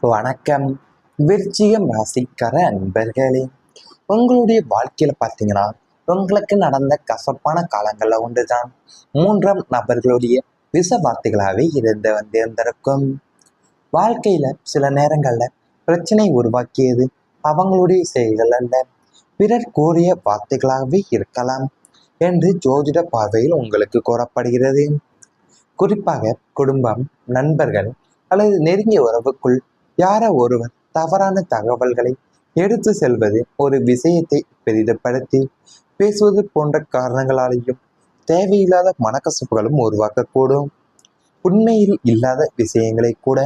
வணக்கம். விருச்சிகம் ராசிக்கார அன்பர்களே, உங்களுடைய வாழ்க்கையில பார்த்தீங்கன்னா உங்களுக்கு நடந்த கசப்பான காலங்கள்ல ஒன்றுதான் மூன்றாம் நபர்களுடைய விச வார்த்தைகளாகவே இருந்து வந்திருந்திருக்கும். வாழ்க்கையில சில நேரங்கள்ல பிரச்சனை உருவாக்கியது அவங்களுடைய செயல்கள் அல்ல, பிறர் கூறிய வார்த்தைகளாகவே இருக்கலாம் என்று ஜோதிட பார்வையில் உங்களுக்கு கூறப்படுகிறது. குறிப்பாக குடும்பம், நண்பர்கள் அல்லது நெருங்கிய உறவுக்குள் யாரோ ஒருவர் தவறான தகவல்களை எடுத்து செல்வது, ஒரு விஷயத்தை பெரிதுபடுத்தி பேசுவது போன்ற காரணங்களாலேயும் தேவையில்லாத மனக்கசப்புகளும் உருவாக்கக்கூடும். உண்மையில் இல்லாத விஷயங்களை கூட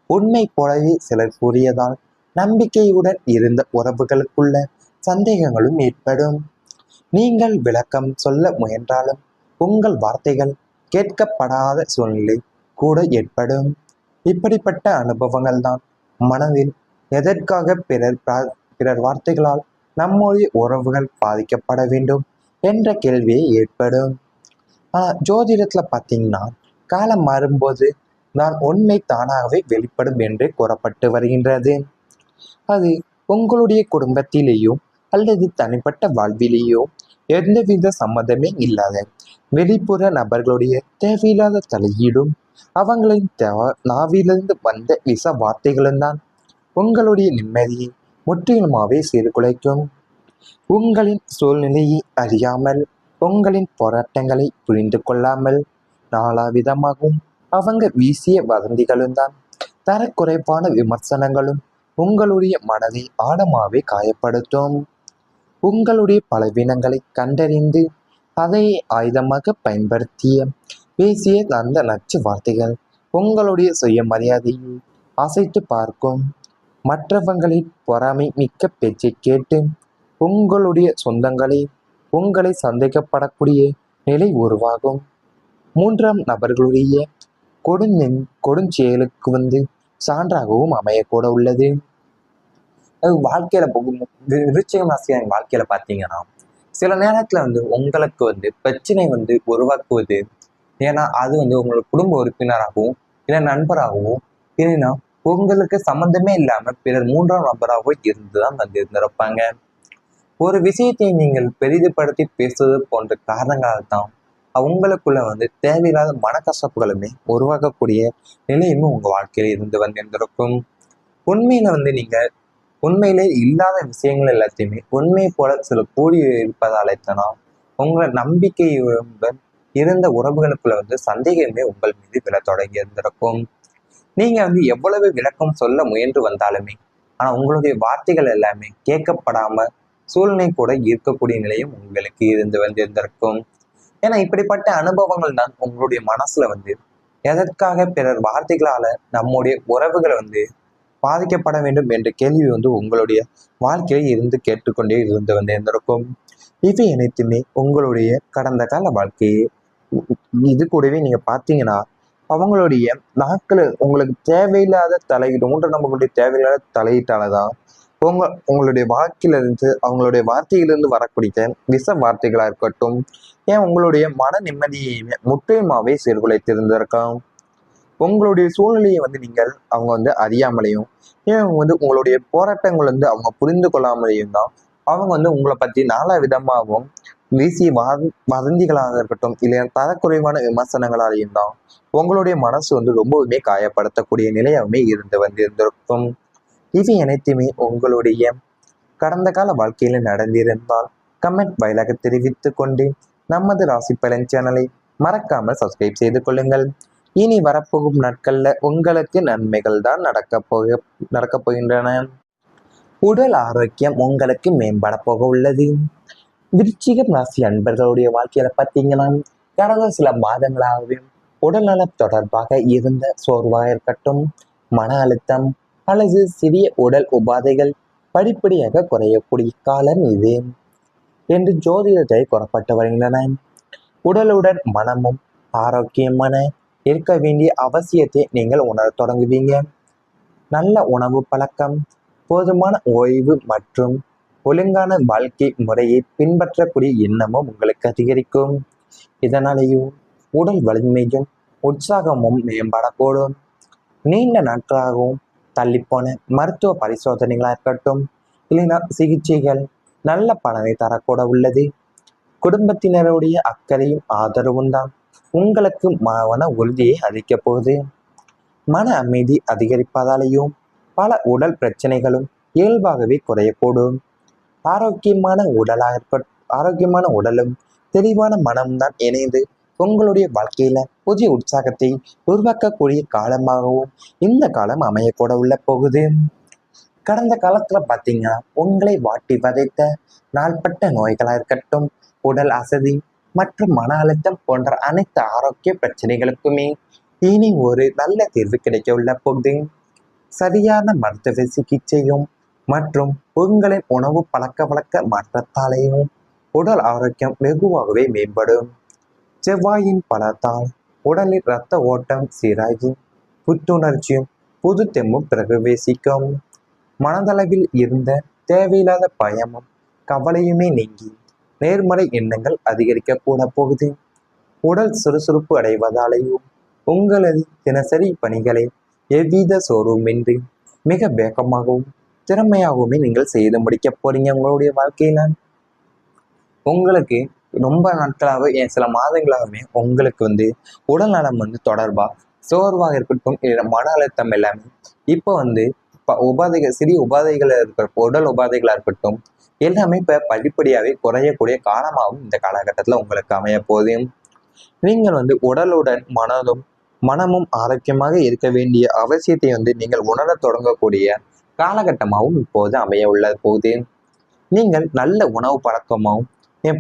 உண்மை போலவே சிலர் கூறியதால் நம்பிக்கையுடன் இருந்த உறவுகளுக்குள்ள சந்தேகங்களும் ஏற்படும். நீங்கள் விளக்கம் சொல்ல முயன்றாலும் உங்கள் வார்த்தைகள் கேட்கப்படாத சூழ்நிலை கூட ஏற்படும். இப்படிப்பட்ட அனுபவங்கள் தான் மனதில் எதற்காக பிறர் வார்த்தைகளால் நம்முடைய உறவுகள் பாதிக்கப்பட வேண்டும் என்ற கேள்வியை ஏற்படும். ஜோதிடத்துல பார்த்தீங்கன்னா காலம் மாறும்போது நான் உண்மை தானாகவே வெளிப்படும் என்று கூறப்பட்டு வருகின்றது. அது உங்களுடைய குடும்பத்திலேயோ அல்லது தனிப்பட்ட வாழ்விலேயோ எந்தவித சம்மதமே இல்லாத வெளிப்புற நபர்களுடைய தேவையில்லாத தலையீடும் அவங்களின் நாவிலிருந்து வந்த விச வார்த்தைகளும் தான் உங்களுடைய நிம்மதியை முற்றிலுமாவே சீர்குலைக்கும். உங்களின் சூழ்நிலையை அறியாமல், உங்களின் போராட்டங்களை புரிந்து கொள்ளாமல் நாலாவிதமாகவும் அவங்க வீசிய வதந்திகளும் தான், தரக்குறைவான விமர்சனங்களும் உங்களுடைய மனதை ஆழமாவே காயப்படுத்தும். உங்களுடைய பலவீனங்களை கண்டறிந்து அதை ஆயுதமாக பயன்படுத்திய பேசிய அந்த நச்சு வார்த்தைகள் உங்களுடைய சுயமரியாதையை அசைத்து பார்க்கும். மற்றவங்களின் பொறாமை மிக்க பேச்சை கேட்டு உங்களுடைய சொந்தங்களை உங்களை சந்தேகப்படக்கூடிய நிலை உருவாகும். மூன்றாம் நபர்களுடைய கொடுஞ்செயலுக்கு சான்றாகவும் அமையக்கூட உள்ளது. வாழ்க்கையில விருச்சிகம் ராசியின் வாழ்க்கையில பார்த்தீங்கன்னா சில நேரத்துல உங்களுக்கு பிரச்சனை உருவாக்குவது. ஏன்னா அது உங்களோட குடும்ப உறுப்பினராகவும் இல்லை நண்பராகவும் இல்லைன்னா உங்களுக்கு சம்மந்தமே இல்லாம பிறர் மூன்றாம் நபராகவோ இருந்துதான் இருந்திருப்பாங்க. ஒரு விஷயத்தை நீங்கள் பெரிதுபடுத்தி பேசுவது போன்ற காரணங்களால் தான் அவங்களுக்குள்ள தேவையில்லாத மனக்கசப்புகளுமே உருவாக்கக்கூடிய நிலையுமே உங்க வாழ்க்கையில இருந்து இருந்திருக்கும். உண்மையில நீங்க உண்மையிலே இல்லாத விஷயங்கள் எல்லாத்தையுமே உண்மை போல சில கூடி இருப்பதாலேத்தானா உங்களை நம்பிக்கையுடன் இருந்த உறவுகளுக்குள்ள சந்தேகமே உங்கள் மீது விழ தொடங்கி இருந்திருக்கும். நீங்க எவ்வளவு விளக்கம் சொல்ல முயன்று வந்தாலுமே ஆனா உங்களுடைய வார்த்தைகள் எல்லாமே கேட்கப்படாம சூழ்நிலை கூட இருக்கக்கூடிய நிலையும் உங்களுக்கு இருந்து வந்திருந்திருக்கும். ஏன்னா இப்படிப்பட்ட அனுபவங்கள் தான் உங்களுடைய மனசுல எதற்காக பிறர் வார்த்தைகளால நம்முடைய உறவுகளை பாதிக்கப்பட வேண்டும் என்ற கேள்வி உங்களுடைய வாழ்க்கையில இருந்து கேட்டுக்கொண்டே இருந்து வந்திருந்திருக்கும். இவை அனைத்துமே உங்களுடைய கடந்த கால வாழ்க்கையை இது கூடவே நீங்க பார்த்தீங்கன்னா அவங்களுடைய நாட்கள் உங்களுக்கு தேவையில்லாத தலையீடு, மூன்று நபர்களுடைய தேவையில்லாத தலையீட்டாலதான் உங்களுடைய வாக்கிலிருந்து அவங்களுடைய வார்த்தையிலிருந்து வரக்கூடிய விச வார்த்தைகளா இருக்கட்டும், ஏன் உங்களுடைய மன நிம்மதியை முற்றிலுமாவே சீர்குலைத்திருந்திருக்கலாம். உங்களுடைய சூழ்நிலையை நீங்கள் அவங்க அறியாமலையும், ஏன் உங்களுடைய போராட்டங்கள் அவங்க புரிந்து கொள்ளாமலையும் தான் அவங்க உங்களை பற்றி நாலா விதமாகவும் வீசிய வதந்திகளாக இருக்கட்டும், இல்லையா தரக்குறைவான விமர்சனங்களாலையும் தான் உங்களுடைய மனசு ரொம்பவுமே காயப்படுத்தக்கூடிய நிலையாகவே இருந்து வந்திருந்திருக்கும். இவை அனைத்துமே உங்களுடைய கடந்த கால வாழ்க்கையில நடந்திருந்தால் கமெண்ட் வாயிலாக தெரிவித்து கொண்டு நமது ராசி பலன் சேனலை மறக்காமல் சப்ஸ்கிரைப் செய்து கொள்ளுங்கள். இனி வரப்போகும் நாட்கள்ல உங்களுக்கு நன்மைகள் தான் நடக்க போகின்றன. உடல் ஆரோக்கியம் உங்களுக்கு மேம்பட போக உள்ளது. விருச்சிகம் ராசி அன்பர்களுடைய வாழ்க்கையில பார்த்தீங்கன்னா கடந்த சில மாதங்களாகவே உடல்நலம் தொடர்பாக இருந்த சோர்வாக இருக்கட்டும், மன அழுத்தம் அல்லது சிறிய உடல் உபாதைகள் படிப்படியாக குறையக்கூடிய காலம் இது என்று ஜோதிடத்தில் கூறப்பட்டு வருகின்றன. உடலுடன் மனமும் ஆரோக்கியமான இருக்க வேண்டிய அவசியத்தை நீங்கள் உணர தொடங்குவீங்க. நல்ல உணவு பழக்கம், போதுமான ஓய்வு மற்றும் ஒழுங்கான வாழ்க்கை முறையை பின்பற்றக்கூடிய எண்ணமும் உங்களுக்கு அதிகரிக்கும். இதனாலேயும் உடல் வலிமையும் உற்சாகமும் மேம்படக்கூடும். நீண்ட நாட்களாகவும் தள்ளிப்போன மருத்துவ பரிசோதனைகளாக இருக்கட்டும், இல்லைன்னா சிகிச்சைகள் நல்ல பலனை தரக்கூட உள்ளது. குடும்பத்தினருடைய அக்கறையும் ஆதரவும் தான் உங்களுக்கு மன உறுதியை அளிக்கப் போகுது. மன அமைதி அதிகரிப்பதாலேயும் பல உடல் பிரச்சனைகளும் இயல்பாகவே குறையக்கூடும். ஆரோக்கியமான உடலாக ஆரோக்கியமான உடலும் தெளிவான மனம்தான் இணைந்து உங்களுடைய வாழ்க்கையில புதிய உற்சாகத்தை உருவாக்கக்கூடிய காலமாகவும் இந்த காலம் அமையக்கூட உள்ள போகுது. கடந்த காலத்துல பாத்தீங்கன்னா உங்களை வாட்டி வதைத்த நாள்பட்ட நோய்களா இருக்கட்டும், உடல் அசதி மற்றும் மன அழுத்தம் போன்ற அனைத்து ஆரோக்கிய பிரச்சனைகளுக்குமே இனி ஒரு நல்ல தீர்வு கிடைக்க உள்ள போகுது. சரியான மருத்துவ சிகிச்சையும் மற்றும் உங்களின் உணவு பழக்க வழக்க மாற்றத்தாலேயும் உடல் ஆரோக்கியம் வெகுவாகவே மேம்படும். செவ்வாயின் பலத்தால் உடலில் இரத்த ஓட்டம் சீராகி புத்துணர்ச்சியும் புது தெம்பும் பிரவேசிக்கும். மனதளவில் இருந்த தேவையில்லாத பயமும் கவலையுமே நீங்கி நேர்மறை எண்ணங்கள் அதிகரிக்க கூட போகுது. உடல் சுறுசுறுப்பு அடைவதாலேயும் உங்களது தினசரி பணிகளை எவ்வித சோர்வுமின்றி மிக வேகமாகவும் திறமையாகவுமே நீங்கள் செய்து முடிக்க போறீங்க. உங்களுடைய வாழ்க்கையில உங்களுக்கு ரொம்ப நாட்களாகவே சில மாதங்களாகவே உங்களுக்கு உடல் நலம் தொடர்பா சோர்வாக இருக்கட்டும், மன அழுத்தம் எல்லாமே இப்போ உபாதைகள், சிறிய உபாதைகள் உடல் உபாதைகளா இருக்கட்டும், எல்லாமே இப்ப படிப்படியாவே குறையக்கூடிய காலமாகவும் இந்த காலகட்டத்துல உங்களுக்கு அமைய போகுது. நீங்கள் உடலுடன் மனமும் ஆரோக்கியமாக இருக்க வேண்டிய அவசியத்தை நீங்கள் உணர தொடங்கக்கூடிய காலகட்டமாகவும் இப்போது அமைய உள்ள போகுது. நீங்கள் நல்ல உணவு பழக்கமாகவும்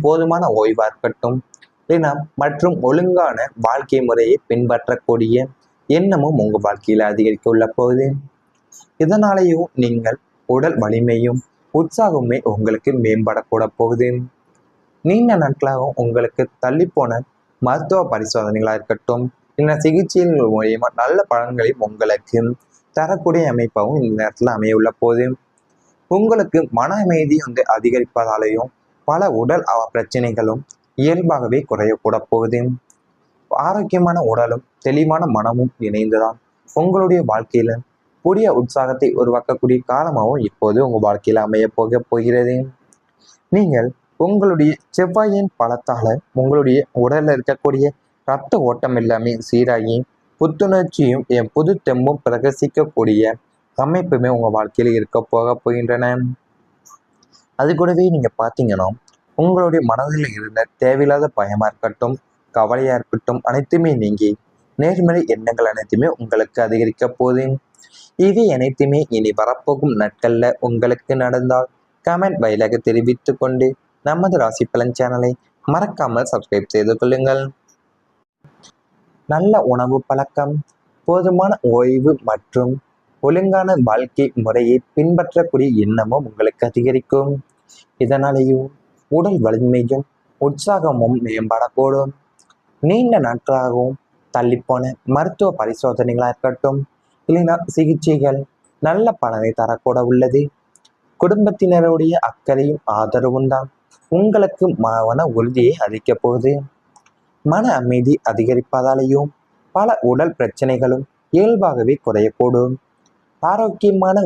போதுமான ஓய்வா இருக்கட்டும், இனம் மற்றும் ஒழுங்கான வாழ்க்கை முறையை பின்பற்றக்கூடிய எண்ணமும் உங்க வாழ்க்கையில அதிகரிக்க உள்ள போகுது. இதனாலேயும் நீங்கள் உடல் வலிமையும் உற்சாகமே உங்களுக்கு மேம்படக்கூட போகுது. நீண்ட நாட்களாகவும் உங்களுக்கு தள்ளிப்போன மருத்துவ பரிசோதனைகளா இருக்கட்டும், இல்லை சிகிச்சையின் மூலியமா நல்ல பலன்களையும் உங்களுக்கு தரக்கூடிய அமைப்பாகவும் இந்த நேரத்தில் அமையுள்ள போது உங்களுக்கு மன அமைதி அதிகரிப்பதாலேயும் பல உடல் பிரச்சனைகளும் இயல்பாகவே குறையக்கூட போகுது. ஆரோக்கியமான உடலும் தெளிவான மனமும் இணைந்துதான் உங்களுடைய வாழ்க்கையில புதிய உற்சாகத்தை உருவாக்கக்கூடிய காலமாகவும் இப்போது உங்க வாழ்க்கையில அமைய போகிறது. நீங்கள் உங்களுடைய செவ்வாயின் பலத்தால உங்களுடைய உடல்ல இருக்கக்கூடிய இரத்த ஓட்டம் எல்லாமே சீராகி புத்துணர்ச்சியும் புது தெம்பும் பிரகசிக்கக்கூடிய அமைப்புமே உங்க வாழ்க்கையில இருக்க போகின்றன. அது கூடவே நீங்க பாத்தீங்கன்னா உங்களுடைய மனதில் இருந்த தேவையில்லாத பயமா இருக்கட்டும், கவலையா இருக்கட்டும், அனைத்துமே நீங்கி நேர்மறை எண்ணங்கள் அனைத்துமே உங்களுக்கு அதிகரிக்க போகுது. இவை அனைத்துமே இனி வரப்போகும் நாட்கள்ல உங்களுக்கு நடந்தால் கமெண்ட் வாயிலாக தெரிவித்து கொண்டு நமது ராசி பலன் சேனலை மறக்காமல் சப்ஸ்கிரைப் செய்து கொள்ளுங்கள். நல்ல உணவு பழக்கம், போதுமான ஓய்வு மற்றும் ஒழுங்கான வாழ்க்கை முறையை பின்பற்றக்கூடிய எண்ணமும் உங்களுக்கு அதிகரிக்கும். இதனாலேயும் உடல் வலிமையும் உற்சாகமும் மேம்படக்கூடும். நீண்ட நாட்களாகவும் தள்ளிப்போன மருத்துவ பரிசோதனைகளா இருக்கட்டும், இல்லைன்னா சிகிச்சைகள் நல்ல பலனை தரக்கூட உள்ளது. குடும்பத்தினருடைய அக்கறையும் ஆதரவும் தான் உங்களுக்கு மன உறுதியை அளிக்க போகுது. மன அமைதி அதிகரிப்பதாலேயும் பல உடல் பிரச்சனைகளும் இயல்பாகவே குறையக்கூடும். ஆரோக்கியமான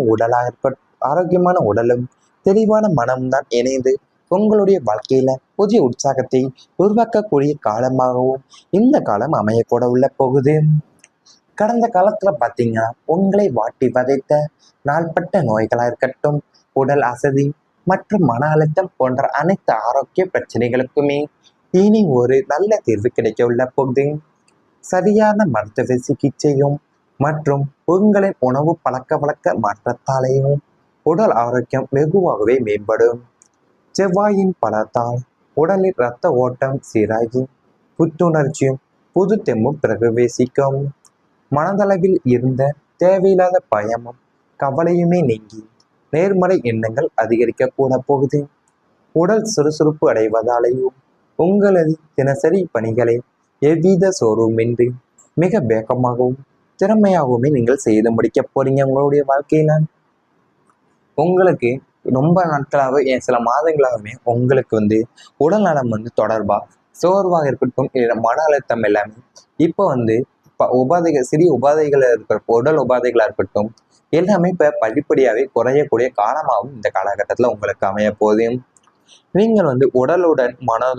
உடலும் தெளிவான மனம்தான் இணைந்து உங்களுடைய வாழ்க்கையில புதிய உற்சாகத்தை உருவாக்கக்கூடிய காலமாகவும் இந்த காலம் அமையக்கூட உள்ள போகுது. கடந்த காலத்துல பாத்தீங்கன்னா உங்களை வாட்டி வதைத்த நாள்பட்ட நோய்களா இருக்கட்டும், உடல் அசதி மற்றும் மன அழுத்தம் போன்ற அனைத்து ஆரோக்கிய பிரச்சனைகளுக்குமே இனி ஒரு நல்ல தீர்வு கிடைக்க உள்ள போகுது. சரியான மருத்துவ சிகிச்சையும் மற்றும் உங்களின் உணவு பழக்க வழக்க மாற்றத்தாலேயும் உடல் ஆரோக்கியம் வெகுவாகவே மேம்படும். செவ்வாயின் பலத்தால் உடலில் இரத்த ஓட்டம் சீராகி புத்துணர்ச்சியும் புது தெம்பும் பிரவேசிக்கும். மனதளவில் இருந்த தேவையில்லாத பயமும் கவலையுமே நீங்கி நேர்மறை எண்ணங்கள் அதிகரிக்க கூட போகுது. உடல் சுறுசுறுப்பு அடைவதாலேயும் உங்களது தினசரி பணிகளை எவ்வித சோர்வுமின்றி மிக வேகமாகவும் திறமையாகவுமே நீங்கள் செய்து முடிக்க போறீங்க. உங்களுடைய வாழ்க்கையில உங்களுக்கு ரொம்ப நாட்களாகவே சில மாதங்களாகவே உங்களுக்கு உடல் நலம் தொடர்பா சோர்வாக இருக்கட்டும், மன அழுத்தம் எல்லாமே இப்போ உபாதைகள், சிறிய உபாதைகள் உடல் உபாதைகளா இருக்கட்டும், எல்லாமே இப்போ படிப்படியாகவே குறையக்கூடிய காலமாகவும் இந்த காலகட்டத்தில் உங்களுக்கு அமைய போகுது. நீங்கள் வந்து உடலுடன் மனதும்